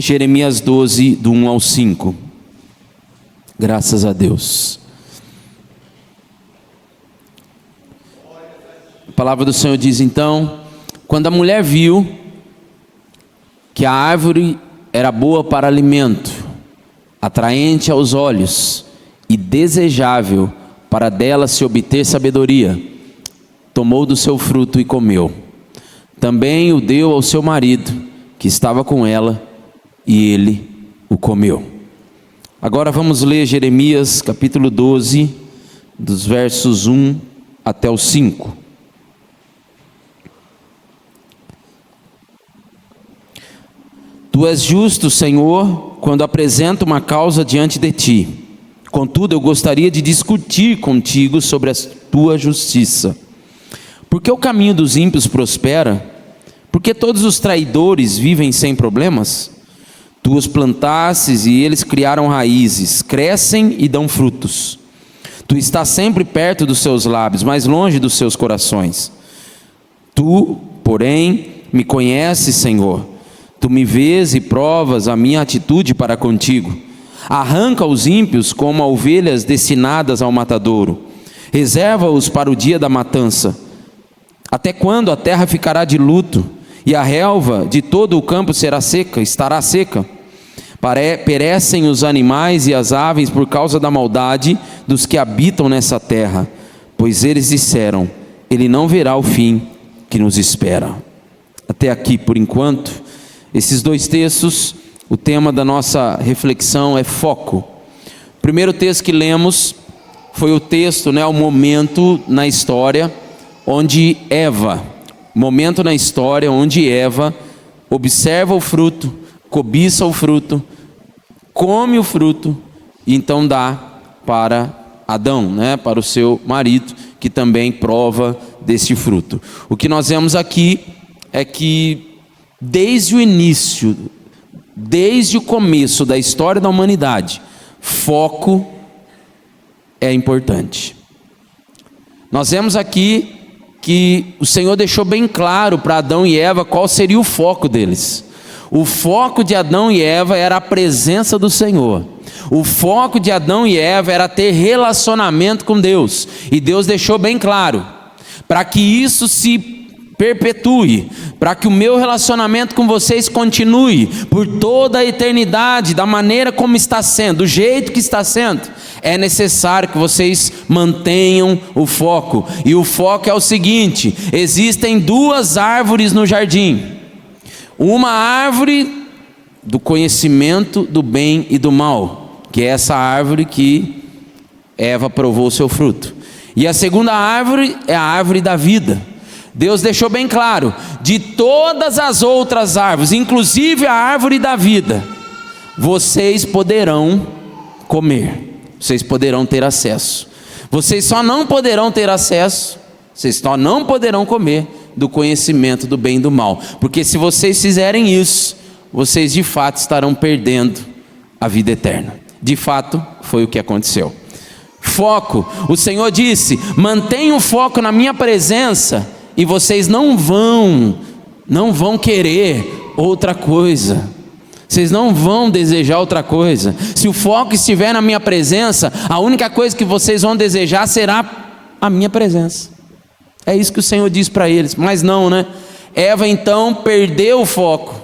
Jeremias 12, do 1 ao 5. Graças a Deus. A palavra do Senhor diz então: quando a mulher viu que a árvore era boa para alimento, atraente aos olhos e desejável para dela se obter sabedoria, tomou do seu fruto e comeu. Também o deu ao seu marido, que estava com ela, e ele o comeu. Agora vamos ler Jeremias capítulo 12, dos versos 1 até o 5. Tu és justo, Senhor, quando apresento uma causa diante de ti. Contudo, eu gostaria de discutir contigo sobre a tua justiça. Porque o caminho dos ímpios prospera? Porque todos os traidores vivem sem problemas? Tu os plantastes e eles criaram raízes, crescem e dão frutos. Tu estás sempre perto dos seus lábios, mas longe dos seus corações. Tu, porém, me conheces, Senhor. Tu me vês e provas a minha atitude para contigo. Arranca os ímpios como a ovelhas destinadas ao matadouro. Reserva-os para o dia da matança. Até quando a terra ficará de luto, e a relva de todo o campo estará seca? Perecem os animais e as aves por causa da maldade dos que habitam nessa terra, pois eles disseram: ele não verá o fim que nos espera. Até aqui por enquanto, esses dois textos, o tema da nossa reflexão é foco. O primeiro texto que lemos foi o texto, o momento na história onde Eva observa o fruto, cobiça o fruto, come o fruto e então dá para Adão, para o seu marido, que também prova deste fruto. O que nós vemos aqui é que desde o início, desde o começo da história da humanidade, foco é importante. Nós vemos aqui que o Senhor deixou bem claro para Adão e Eva qual seria o foco deles. O foco de Adão e Eva era a presença do Senhor. O foco de Adão e Eva era ter relacionamento com Deus. E Deus deixou bem claro, para que isso se perpetue, para que o meu relacionamento com vocês continue por toda a eternidade, da maneira como está sendo, do jeito que está sendo, é necessário que vocês mantenham o foco. E o foco é o seguinte: existem duas árvores no jardim. Uma árvore do conhecimento do bem e do mal, que é essa árvore que Eva provou o seu fruto. E a segunda árvore é a árvore da vida. Deus deixou bem claro: de todas as outras árvores, inclusive a árvore da vida, vocês poderão comer, vocês poderão ter acesso. Vocês só não poderão ter acesso, vocês só não poderão comer do conhecimento do bem e do mal, porque se vocês fizerem isso, vocês de fato estarão perdendo a vida eterna. De fato, foi o que aconteceu. Foco, o Senhor disse: mantenham o foco na minha presença, e vocês não vão querer outra coisa, vocês não vão desejar outra coisa. Se o foco estiver na minha presença, a única coisa que vocês vão desejar será a minha presença. É isso que o Senhor diz para eles. Mas não, Eva então perdeu o foco.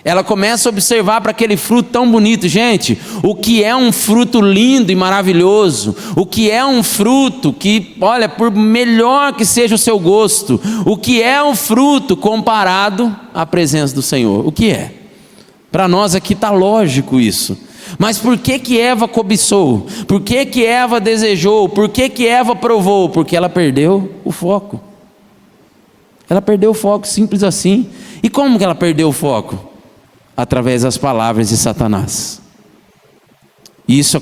Ela começa a observar para aquele fruto tão bonito. Gente, o que é um fruto lindo e maravilhoso? O que é um fruto que, olha, por melhor que seja o seu gosto, o que é um fruto comparado à presença do Senhor? O que é? Para nós aqui está lógico isso. Mas por que Eva cobiçou? Por que Eva desejou? Por que Eva provou? Porque ela perdeu o foco. Ela perdeu o foco, simples assim. E como que ela perdeu o foco? Através das palavras de Satanás. Isso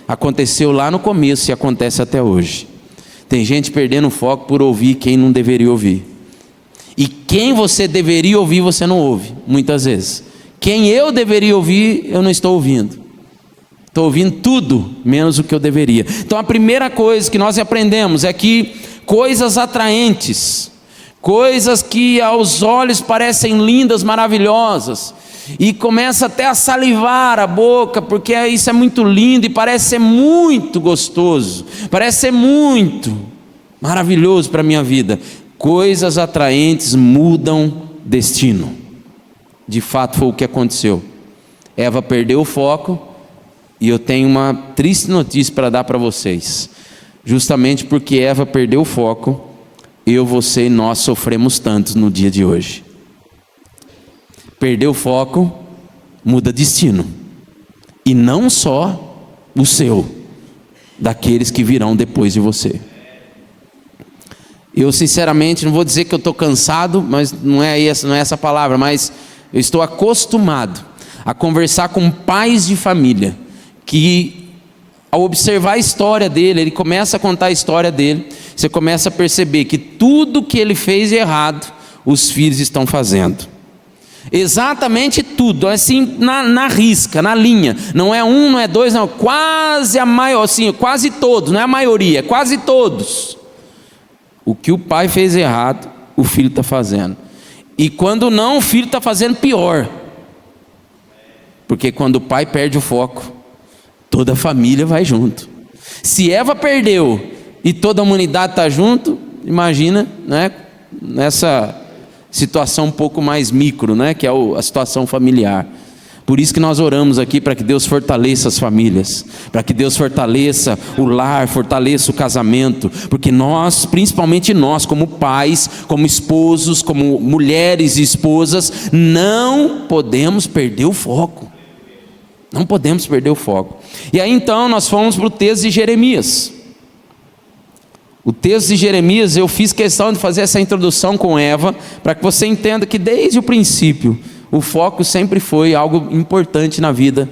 aconteceu lá no começo e acontece até hoje. Tem gente perdendo o foco por ouvir quem não deveria ouvir. E quem você deveria ouvir, você não ouve, muitas vezes. Quem eu deveria ouvir, eu não estou ouvindo. Estou ouvindo tudo, menos o que eu deveria. Então a primeira coisa que nós aprendemos é que coisas atraentes, coisas que aos olhos parecem lindas, maravilhosas, e começa até a salivar a boca, porque isso é muito lindo e parece ser muito gostoso, parece ser muito maravilhoso para a minha vida. Coisas atraentes mudam destino. De fato foi o que aconteceu. Eva perdeu o foco, e eu tenho uma triste notícia para dar para vocês. Justamente porque Eva perdeu o foco, eu, você e nós sofremos tanto no dia de hoje. Perder o foco muda destino, e não só o seu, daqueles que virão depois de você. Eu sinceramente não vou dizer que eu estou cansado, mas não é essa palavra, mas eu estou acostumado a conversar com pais de família, que ao observar a história dele, ele começa a contar a história dele, você começa a perceber que tudo que ele fez de errado, os filhos estão fazendo. Exatamente tudo, assim, na risca, na linha. Não é um, não é dois, não, quase a maior, assim, quase todos, não é a maioria, é quase todos. O que o pai fez errado, o filho está fazendo. E quando não, o filho está fazendo pior. Porque quando o pai perde o foco, toda a família vai junto. Se Eva perdeu e toda a humanidade está junto, imagina, né, nessa situação um pouco mais micro, né, que é a situação familiar. Por isso que nós oramos aqui para que Deus fortaleça as famílias, para que Deus fortaleça o lar, fortaleça o casamento, porque nós, principalmente nós, como pais, como esposos, como mulheres e esposas, não podemos perder o foco. Não podemos perder o foco. E aí então nós fomos para o texto de Jeremias. O texto de Jeremias, eu fiz questão de fazer essa introdução com Eva, para que você entenda que desde o princípio, o foco sempre foi algo importante na vida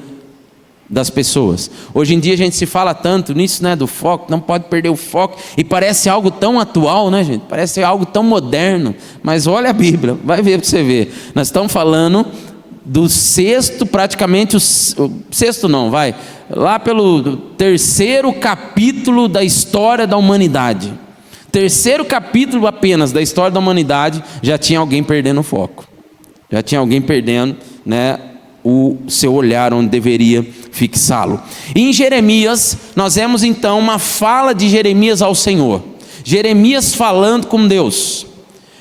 das pessoas. Hoje em dia a gente se fala tanto nisso, né, do foco, não pode perder o foco, e parece algo tão atual, né, gente? Parece algo tão moderno, mas olha a Bíblia, vai ver para você ver. Nós estamos falando do sexto, praticamente o sexto não, vai, lá pelo terceiro capítulo da história da humanidade. Terceiro capítulo apenas da história da humanidade, já tinha alguém perdendo o foco. Já tinha alguém perdendo, né, o seu olhar onde deveria fixá-lo. E em Jeremias, nós vemos então uma fala de Jeremias ao Senhor. Jeremias falando com Deus.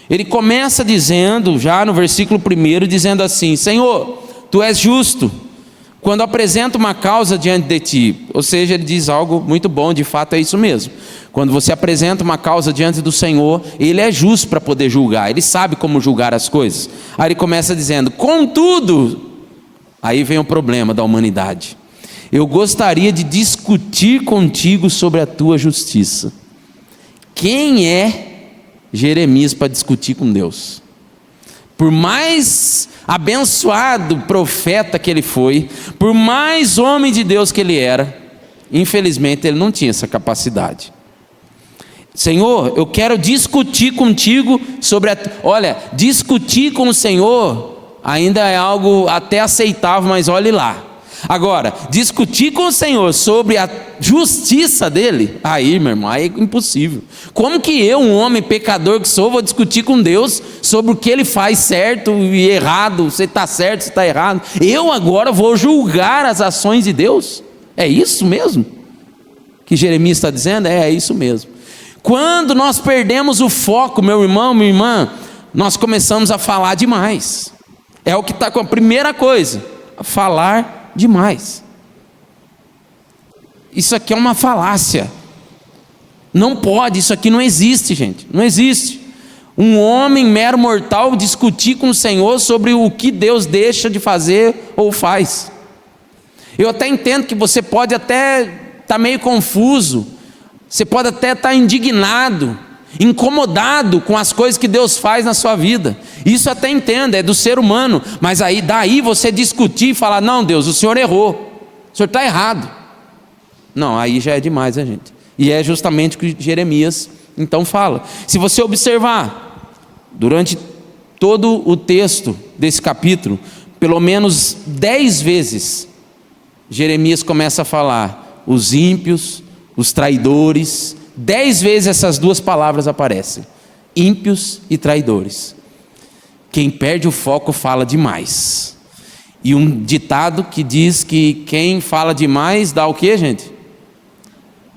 Ele começa dizendo, já no versículo 1, dizendo assim: Senhor, Tu és justo quando apresenta uma causa diante de Ti. Ou seja, ele diz algo muito bom, de fato é isso mesmo. Quando você apresenta uma causa diante do Senhor, Ele é justo para poder julgar, Ele sabe como julgar as coisas. Aí ele começa dizendo: contudo, aí vem o problema da humanidade. Eu gostaria de discutir contigo sobre a Tua justiça. Quem é Jeremias para discutir com Deus? Por mais abençoado profeta que ele foi, por mais homem de Deus que ele era, infelizmente ele não tinha essa capacidade. Senhor, eu quero discutir contigo sobre olha, discutir com o Senhor ainda é algo até aceitável, mas olhe lá. Agora, discutir com o Senhor sobre a justiça dele, aí, meu irmão, aí é impossível. Como que eu, um homem pecador que sou, vou discutir com Deus sobre o que ele faz certo e errado, se está certo, se está errado? Eu agora vou julgar as ações de Deus? É isso mesmo que Jeremias está dizendo? É isso mesmo. Quando nós perdemos o foco, meu irmão, minha irmã, nós começamos a falar demais. É o que está com a primeira coisa, falar demais. Isso aqui é uma falácia. Não pode, isso aqui não existe, gente. Não existe. Um homem mero mortal discutir com o Senhor sobre o que Deus deixa de fazer ou faz. Eu até entendo que você pode até estar meio confuso, você pode até estar indignado, incomodado com as coisas que Deus faz na sua vida. Isso até entendo, é do ser humano. Mas aí daí você discutir e falar: não, Deus, o Senhor errou, o Senhor está errado. Não, aí já é demais, né, gente? E é justamente o que Jeremias então fala. Se você observar durante todo o texto desse capítulo, pelo menos 10 vezes Jeremias começa a falar os ímpios, os traidores. 10 vezes essas duas palavras aparecem: ímpios e traidores. Quem perde o foco fala demais. E um ditado que diz que quem fala demais dá o quê, gente?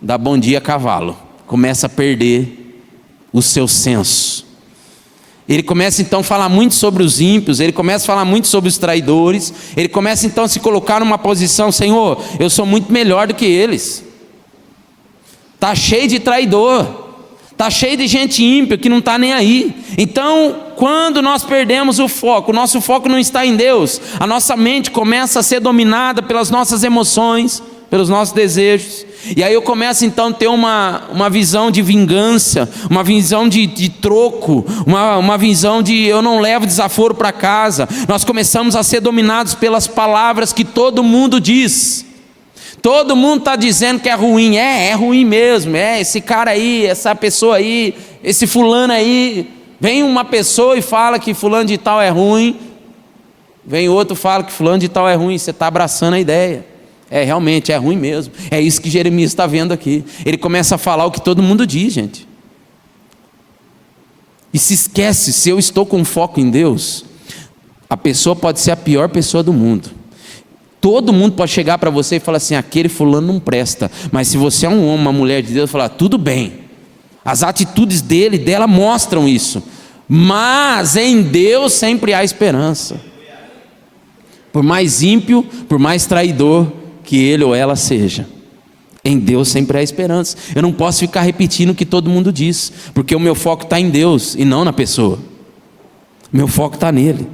Dá bom dia a cavalo. Começa a perder o seu senso. Ele começa então a falar muito sobre os ímpios, ele começa a falar muito sobre os traidores, ele começa então a se colocar numa posição: Senhor, eu sou muito melhor do que eles. Está cheio de traidor, está cheio de gente ímpia que não está nem aí. Então, quando nós perdemos o foco, o nosso foco não está em Deus, a nossa mente começa a ser dominada pelas nossas emoções, pelos nossos desejos. E aí eu começo então a ter uma visão de vingança, uma visão de troco, uma visão de eu não levo desaforo para casa. Nós começamos a ser dominados pelas palavras que todo mundo diz. Todo mundo está dizendo que é ruim. É ruim mesmo. Esse cara aí, essa pessoa aí, esse fulano aí. Vem uma pessoa e fala que fulano de tal é ruim, vem outro e fala que fulano de tal é ruim. Você está abraçando a ideia. Realmente é ruim mesmo. É isso que Jeremias está vendo aqui. Ele começa a falar o que todo mundo diz, gente. E se esquece, se eu estou com foco em Deus, a pessoa pode ser a pior pessoa do mundo. Todo mundo pode chegar para você e falar assim: aquele fulano não presta. Mas se você é um homem, uma mulher de Deus, falar: tudo bem. As atitudes dele, dela mostram isso. Mas em Deus sempre há esperança. Por mais ímpio, por mais traidor que ele ou ela seja, em Deus sempre há esperança. Eu não posso ficar repetindo o que todo mundo diz, porque o meu foco está em Deus e não na pessoa. Meu foco está nele.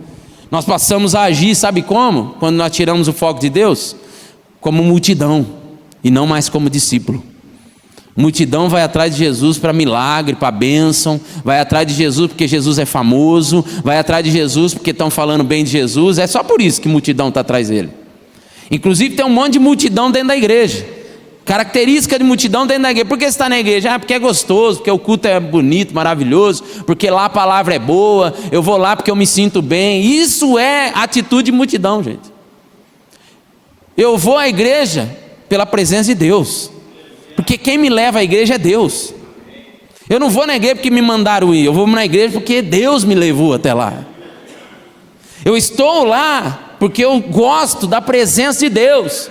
Nós passamos a agir, sabe como? Quando nós tiramos o foco de Deus? Como multidão, e não mais como discípulo. Multidão vai atrás de Jesus para milagre, para bênção, vai atrás de Jesus porque Jesus é famoso, vai atrás de Jesus porque estão falando bem de Jesus. É só por isso que multidão está atrás dele. Inclusive tem um monte de multidão dentro da igreja. Característica de multidão dentro da igreja. Por que você está na igreja? Porque é gostoso, porque o culto é bonito, maravilhoso, porque lá a palavra é boa, eu vou lá porque eu me sinto bem. Isso é atitude de multidão, gente. Eu vou à igreja pela presença de Deus, porque quem me leva à igreja é Deus. Eu não vou na igreja porque me mandaram ir, eu vou na igreja porque Deus me levou até lá. Eu estou lá porque eu gosto da presença de Deus.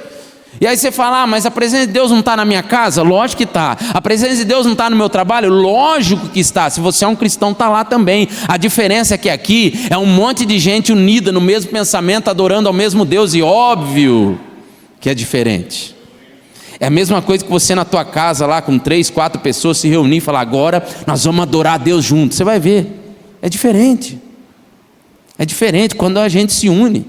E aí você fala: mas a presença de Deus não está na minha casa? Lógico que está. A presença de Deus não está no meu trabalho? Lógico que está. Se você é um cristão, está lá também. A diferença é que aqui é um monte de gente unida no mesmo pensamento, adorando ao mesmo Deus, e óbvio que é diferente. É a mesma coisa que você na tua casa lá com 3, 4 pessoas se reunir e falar: agora nós vamos adorar a Deus juntos. Você vai ver, é diferente. É diferente quando a gente se une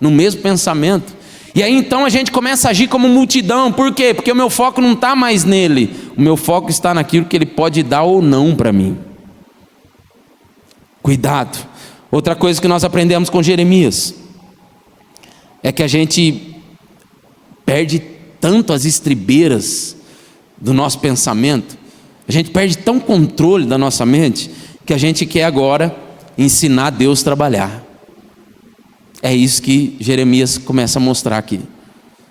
no mesmo pensamento. E aí então a gente começa a agir como multidão. Por quê? Porque o meu foco não está mais nele, o meu foco está naquilo que ele pode dar ou não para mim. Cuidado. Outra coisa que nós aprendemos com Jeremias é que a gente perde tanto as estribeiras do nosso pensamento, a gente perde tão controle da nossa mente, que a gente quer agora ensinar Deus a trabalhar. É isso que Jeremias começa a mostrar aqui.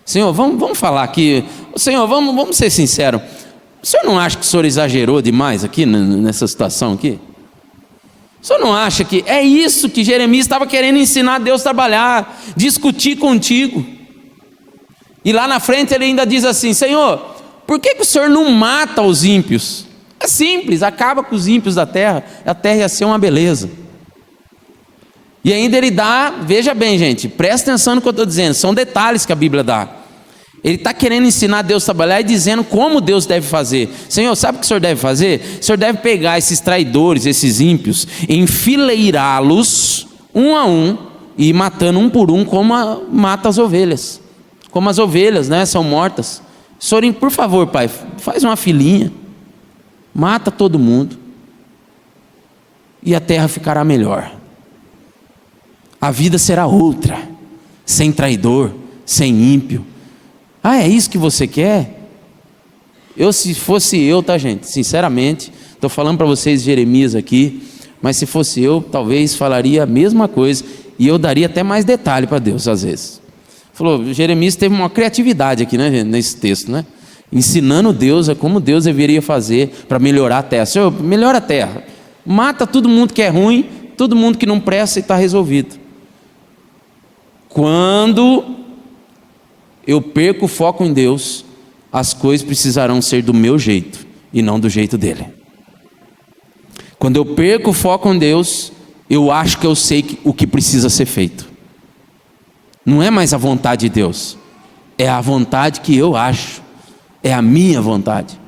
Senhor, vamos falar aqui. Senhor, vamos ser sinceros. O senhor não acha que o senhor exagerou demais aqui nessa situação aqui? O senhor não acha que é isso que Jeremias estava querendo ensinar Deus a trabalhar, discutir contigo? E lá na frente ele ainda diz assim: Senhor, por que o senhor não mata os ímpios? É simples, acaba com os ímpios da terra, a terra ia ser uma beleza. E ainda ele dá, veja bem, gente, presta atenção no que eu estou dizendo, são detalhes que a Bíblia dá. Ele está querendo ensinar Deus a trabalhar e dizendo como Deus deve fazer. Senhor, sabe o que o senhor deve fazer? O senhor deve pegar esses traidores, esses ímpios, enfileirá-los um a um e ir matando um por um, como mata as ovelhas. Como as ovelhas, né, são mortas. Senhor, por favor, pai, faz uma filinha, mata todo mundo e a terra ficará melhor. A vida será outra, sem traidor, sem ímpio. É isso que você quer? Se fosse eu, tá, gente? Sinceramente, estou falando para vocês Jeremias aqui, mas se fosse eu, talvez falaria a mesma coisa, e eu daria até mais detalhe para Deus às vezes. Falou, Jeremias teve uma criatividade aqui, né, gente, nesse texto, né? Ensinando Deus a como Deus deveria fazer para melhorar a terra. Senhor, melhora a terra, mata todo mundo que é ruim, todo mundo que não presta, e está resolvido. Quando eu perco o foco em Deus, as coisas precisarão ser do meu jeito e não do jeito dele. Quando eu perco o foco em Deus, eu acho que eu sei o que precisa ser feito. Não é mais a vontade de Deus, é a vontade que eu acho, é a minha vontade.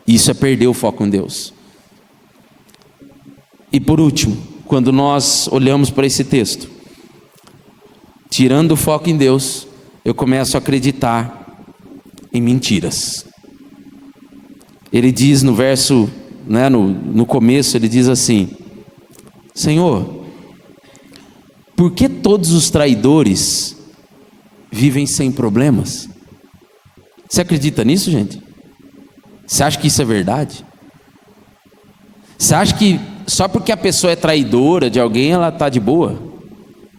Isso é perder o foco em Deus. E por último, quando nós olhamos para esse texto, tirando o foco em Deus, eu começo a acreditar em mentiras. Ele diz no verso, no começo, ele diz assim: Senhor, por que todos os traidores vivem sem problemas? Você acredita nisso, gente? Você acha que isso é verdade? Você acha que só porque a pessoa é traidora de alguém, ela está de boa?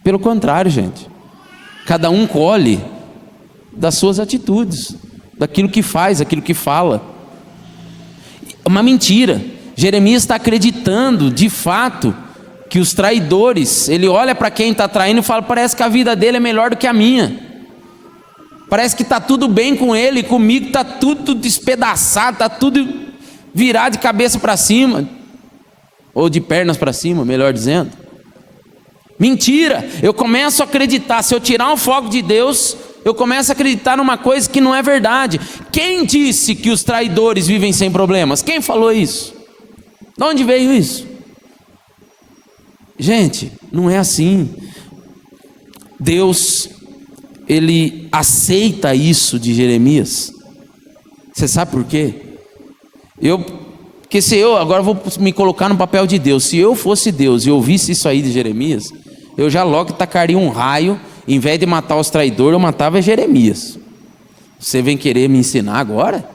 Pelo contrário, gente. Cada um colhe das suas atitudes, daquilo que faz, daquilo que fala. Uma mentira. Jeremias está acreditando, de fato, que os traidores, ele olha para quem está traindo e fala: parece que a vida dele é melhor do que a minha. Parece que está tudo bem com ele, comigo está tudo despedaçado, está tudo virado de cabeça para cima, ou de pernas para cima, melhor dizendo. Mentira. Eu começo a acreditar, se eu tirar o foco de Deus, eu começo a acreditar numa coisa que não é verdade. Quem disse que os traidores vivem sem problemas? Quem falou isso? De onde veio isso? Gente, não é assim. Deus, ele aceita isso de Jeremias. Você sabe por quê? Porque se eu, agora vou me colocar no papel de Deus, se eu fosse Deus e ouvisse isso aí de Jeremias, eu já logo tacaria um raio, em vez de matar os traidores, eu matava Jeremias. Você vem querer me ensinar agora?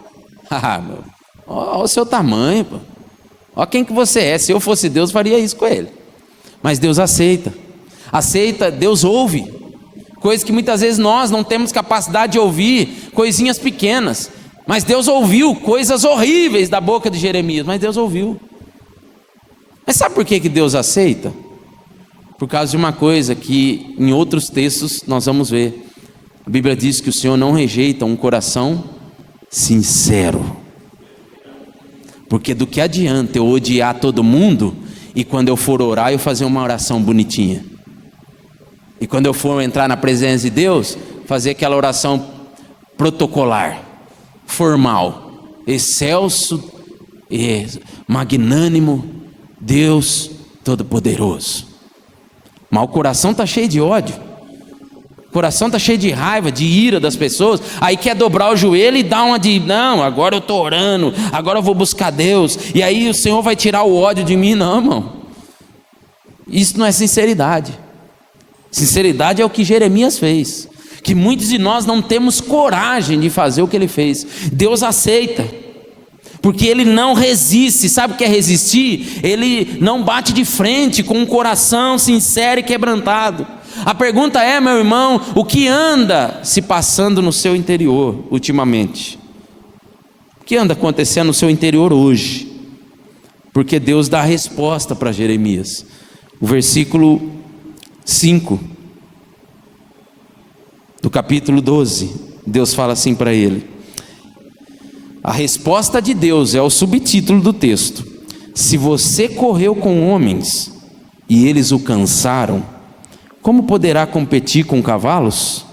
Olha o seu tamanho, pô. Olha quem que você é. Se eu fosse Deus, faria isso com ele. Mas Deus aceita, Deus ouve, coisas que muitas vezes nós não temos capacidade de ouvir, coisinhas pequenas, mas Deus ouviu coisas horríveis da boca de Jeremias, mas Deus ouviu. Mas sabe por que Deus aceita? Por causa de uma coisa que em outros textos nós vamos ver. A Bíblia diz que o Senhor não rejeita um coração sincero, porque do que adianta eu odiar todo mundo e quando eu for orar eu fazer uma oração bonitinha, e quando eu for entrar na presença de Deus, fazer aquela oração protocolar, formal, excelso e magnânimo Deus Todo-Poderoso. Mas o coração está cheio de ódio, o coração está cheio de raiva, de ira das pessoas, aí quer dobrar o joelho e dar uma de, não, agora eu estou orando, agora eu vou buscar Deus, e aí o Senhor vai tirar o ódio de mim. Não, irmão, isso não é sinceridade. Sinceridade é o que Jeremias fez, que muitos de nós não temos coragem de fazer o que ele fez. Deus aceita, porque ele não resiste. Sabe o que é resistir? Ele não bate de frente com um coração sincero e quebrantado. A pergunta é, meu irmão, o que anda se passando no seu interior ultimamente? O que anda acontecendo no seu interior hoje? Porque Deus dá a resposta para Jeremias. O versículo 5 do capítulo 12, Deus fala assim para ele. A resposta de Deus é o subtítulo do texto: se você correu com homens e eles o cansaram, como poderá competir com cavalos?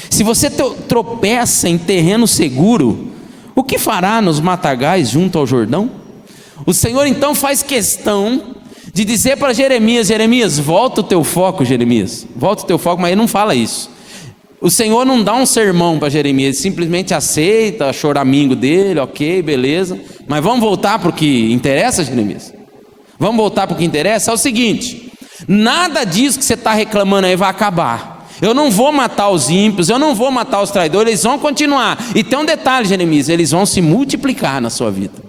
Se você tropeça em terreno seguro, o que fará nos matagais junto ao Jordão? O Senhor então faz questão de dizer para Jeremias: Jeremias, volta o teu foco, Jeremias, volta o teu foco. Mas ele não fala isso. O Senhor não dá um sermão para Jeremias, ele simplesmente aceita, choramingo dele, ok, beleza, mas vamos voltar para o que interessa, Jeremias? Vamos voltar para o que interessa? É o seguinte: nada disso que você está reclamando aí vai acabar. Eu não vou matar os ímpios, eu não vou matar os traidores, eles vão continuar. E tem um detalhe, Jeremias, eles vão se multiplicar na sua vida.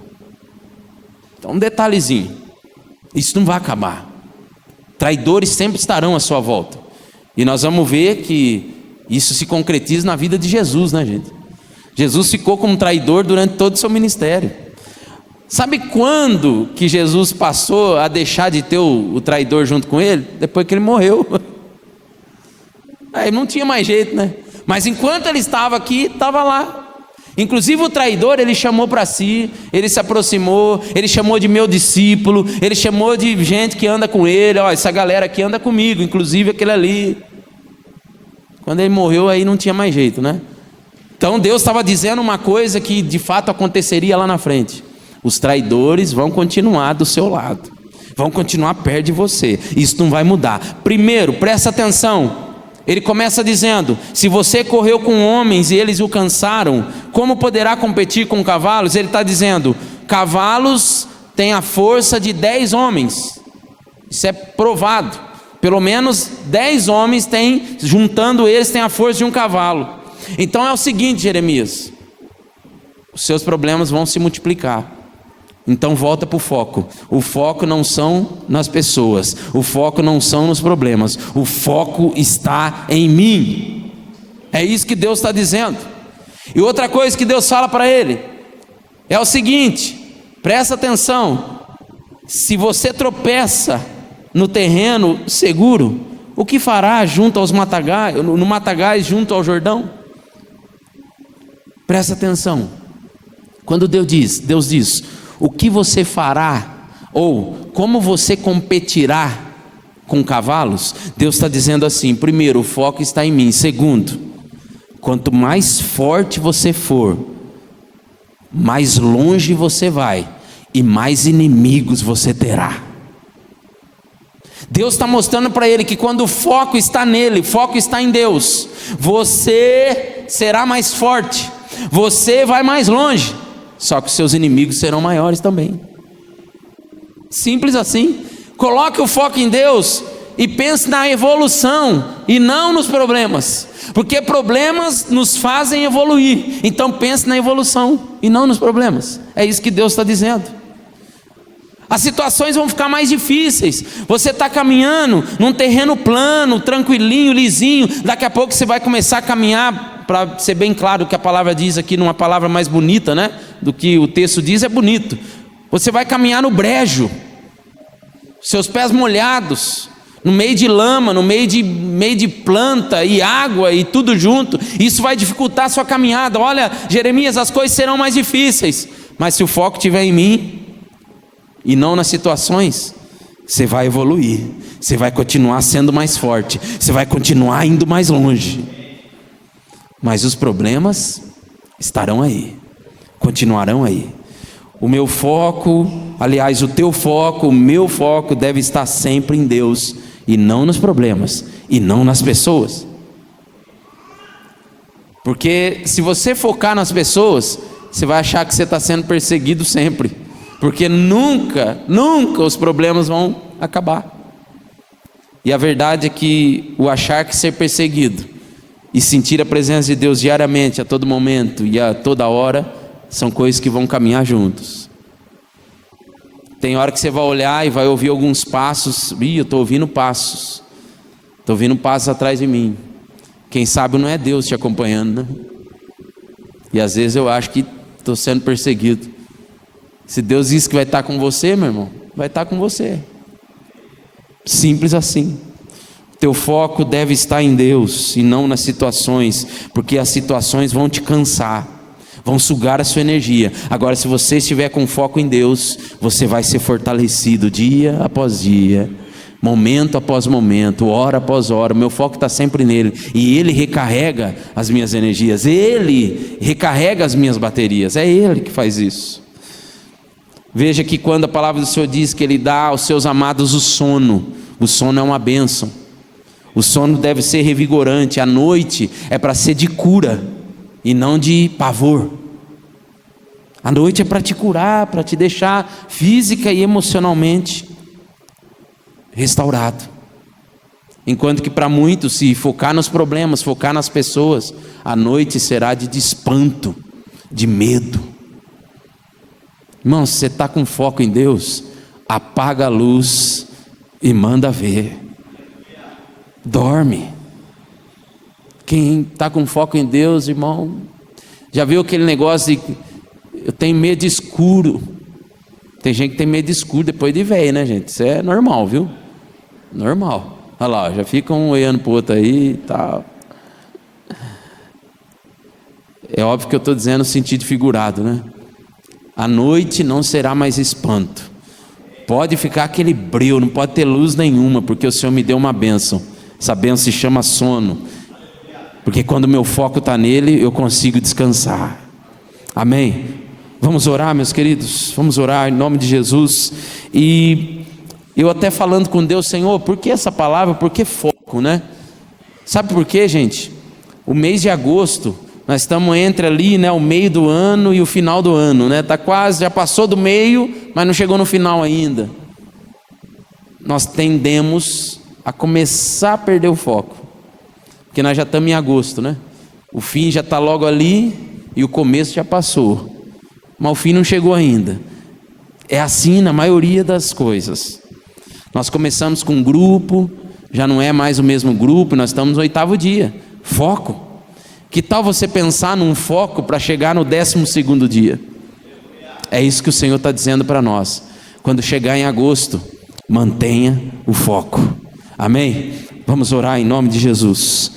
Então um detalhezinho, isso não vai acabar. Traidores sempre estarão à sua volta. E nós vamos ver que isso se concretiza na vida de Jesus, né, gente? Jesus ficou como traidor durante todo o seu ministério. Sabe quando que Jesus passou a deixar de ter o traidor junto com ele? Depois que ele morreu. Aí não tinha mais jeito, né? Mas enquanto ele estava aqui, estava lá. Inclusive o traidor, ele chamou para si, ele se aproximou, ele chamou de meu discípulo, ele chamou de gente que anda com ele. Ó, essa galera aqui anda comigo, inclusive aquele ali. Quando ele morreu, aí não tinha mais jeito, né? Então Deus estava dizendo uma coisa que de fato aconteceria lá na frente: os traidores vão continuar do seu lado, vão continuar perto de você, isso não vai mudar. Primeiro, presta atenção. Ele começa dizendo: se você correu com homens e eles o cansaram, como poderá competir com cavalos? Ele está dizendo: cavalos têm a força de 10 homens. Isso é provado. Pelo menos 10 homens têm, juntando eles, têm a força de um cavalo. Então é o seguinte, Jeremias: os seus problemas vão se multiplicar. Então volta para o foco. O foco não são nas pessoas, o foco não são nos problemas, o foco está em mim. É isso que Deus está dizendo. E outra coisa que Deus fala para ele é o seguinte: presta atenção. Se você tropeça no terreno seguro, o que fará junto aos matagais, no matagais junto ao Jordão? Presta atenção. Quando Deus diz o que você fará, ou como você competirá com cavalos, Deus está dizendo assim: primeiro, o foco está em mim. Segundo, quanto mais forte você for, mais longe você vai e mais inimigos você terá. Deus está mostrando para ele que quando o foco está nele, o foco está em Deus, você será mais forte, você vai mais longe, só que seus inimigos serão maiores também. Simples assim. Coloque o foco em Deus e pense na evolução e não nos problemas, porque problemas nos fazem evoluir. Então pense na evolução e não nos problemas. É isso que Deus está dizendo. As situações vão ficar mais difíceis. Você está caminhando num terreno plano, tranquilinho, lisinho. Daqui a pouco você vai começar a caminhar, para ser bem claro o que a palavra diz aqui, numa palavra mais bonita, né? Do que o texto diz, é bonito. Você vai caminhar no brejo, seus pés molhados, no meio de lama, no meio de planta e água e tudo junto. Isso vai dificultar a sua caminhada. Olha, Jeremias, as coisas serão mais difíceis, mas se o foco estiver em mim e não nas situações, você vai evoluir, você vai continuar sendo mais forte, você vai continuar indo mais longe. Mas os problemas estarão aí, continuarão aí. O meu foco, aliás, o teu foco, o meu foco deve estar sempre em Deus e não nos problemas e não nas pessoas. Porque se você focar nas pessoas, você vai achar que você está sendo perseguido sempre, porque nunca os problemas vão acabar. E a verdade é que o achar que ser perseguido e sentir a presença de Deus diariamente, a todo momento e a toda hora, são coisas que vão caminhar juntos. Tem hora que você vai olhar e vai ouvir alguns passos. Eu estou ouvindo passos. Estou ouvindo passos atrás de mim. Quem sabe não é Deus te acompanhando, né? E às vezes eu acho que estou sendo perseguido. Se Deus diz que vai estar com você, meu irmão, vai estar com você. Simples assim. Teu foco deve estar em Deus e não nas situações, porque as situações vão te cansar, vão sugar a sua energia. Agora, se você estiver com foco em Deus, você vai ser fortalecido dia após dia, momento após momento, hora após hora. Meu foco está sempre nele, e Ele recarrega as minhas energias, Ele recarrega as minhas baterias, é Ele que faz isso. Veja que quando a palavra do Senhor diz que Ele dá aos seus amados o sono é uma bênção. O sono deve ser revigorante. A noite é para ser de cura e não de pavor. A noite é para te curar, para te deixar física e emocionalmente restaurado. Enquanto que para muitos, se focar nos problemas, focar nas pessoas, a noite será de espanto, de medo. Irmão, se você está com foco em Deus, apaga a luz e manda ver. Dorme. Quem está com foco em Deus, irmão, já viu aquele negócio de eu tenho medo de escuro? Tem gente que tem medo de escuro depois de velho, né, gente? Isso é normal, viu? Normal. Olha lá, já fica um olhando pro outro aí e tal. É óbvio que eu estou dizendo no sentido figurado, né? A noite não será mais espanto. Pode ficar aquele breu, não pode ter luz nenhuma, porque o Senhor me deu uma bênção. Essa bênção se chama sono. Porque quando o meu foco está nele, eu consigo descansar. Amém? Vamos orar, meus queridos? Vamos orar em nome de Jesus. E eu até falando com Deus, Senhor, por que essa palavra? Por que foco, né? Sabe por quê, gente? O mês de agosto, nós estamos entre ali, né, o meio do ano e o final do ano, né? Tá quase, já passou do meio, mas não chegou no final ainda. Nós tendemos a começar a perder o foco, porque nós já estamos em agosto, né? O fim já está logo ali e o começo já passou, mas o fim não chegou ainda. É assim na maioria das coisas. Nós começamos com um grupo, já não é mais o mesmo grupo, nós estamos no 8º dia. Foco. Que tal você pensar num foco para chegar no 12º dia? É isso que o Senhor está dizendo para nós. Quando chegar em agosto, mantenha o foco. Amém? Vamos orar em nome de Jesus.